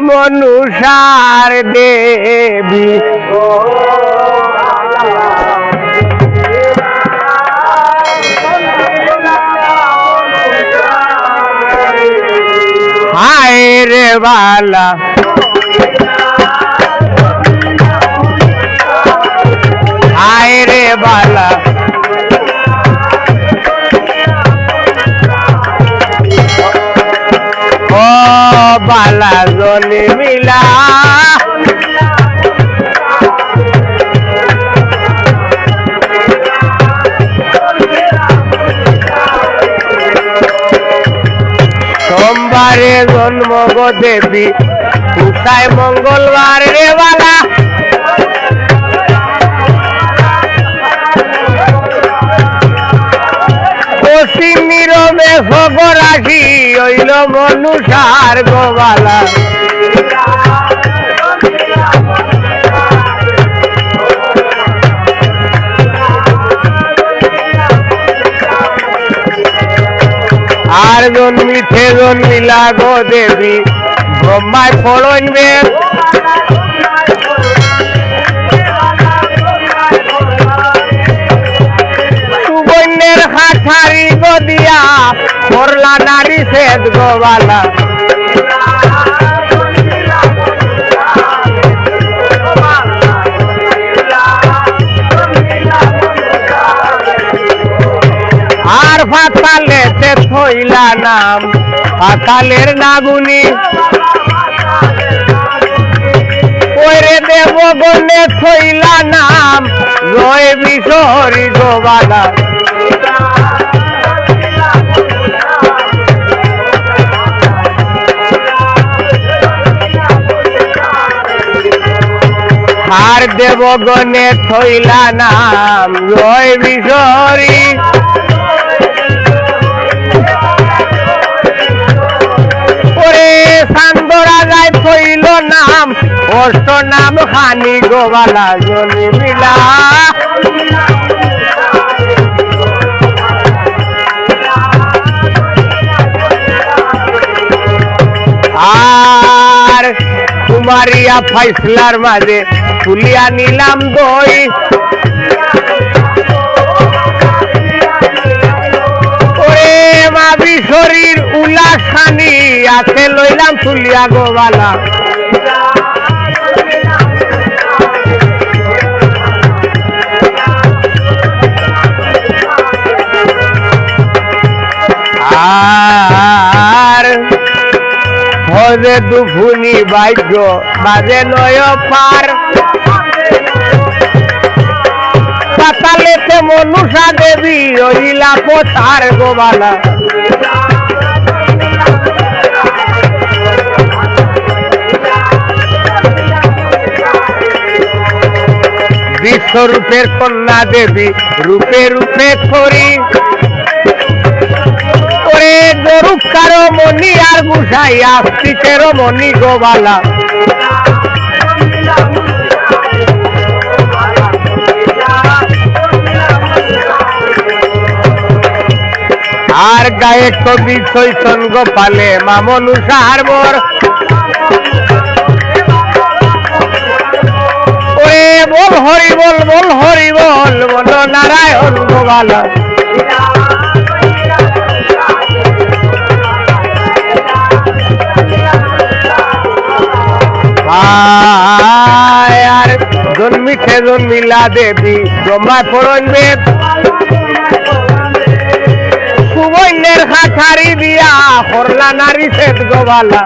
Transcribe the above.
মনুষার দেবী হায় রে বালা হায় রে বালা ও বালা জনি মিলা সোমবারে জন্ম গো দেবী উষায় মঙ্গলবার রে বালা পশ্চিম নীরবে সগরাশি হইল মনুষার গোবালা আর জন্মিতে জন্মিলা গো দেবী ব্রহ্মায় ফলনবে সুবর্ণের হাঠারি গো দিয়া করলা নারী সেদ গোবালা আর পাতালেতে থইলা নাম পাতালের নাগুনি ওরে দেবগণে থইলা নাম জয় বিশহরি গোবালা আর দেবগণে থইলা নাম জয় বিশহরি চান্দরাজায় থইল নাম অষ্ট নাম খানি গোবালা জনি মিলা আর কুমারিয়া ফাইসলার মাঝে তুলিয়া নিলাম দই শরীর উল্লাস খানি আছে লইলাম তুলিয়া গোবালা আর হজে দুফুনি ভাগ্য বাজে নয় পার পাতালেতে মনুষা দেবী রহিলা পথার গোবালা বিশ্বরূপের কন্যা দেবী রূপে রূপে থরি ওরে গরুকার মণি আর গুসাই আস্তিকের মণি গোবালা আর গায়ক কবি চৈতন গোপালে মামনুষার মোর ওরে বল হরি বল বল হরি বল বল নারায়ণ গোবালা আর জন্মিতে জন্মিলা দেবী ব্রহ্মা পড়বে সুবর্ণের হাঠারি দিয়া করলা নারী সেদ গোবালা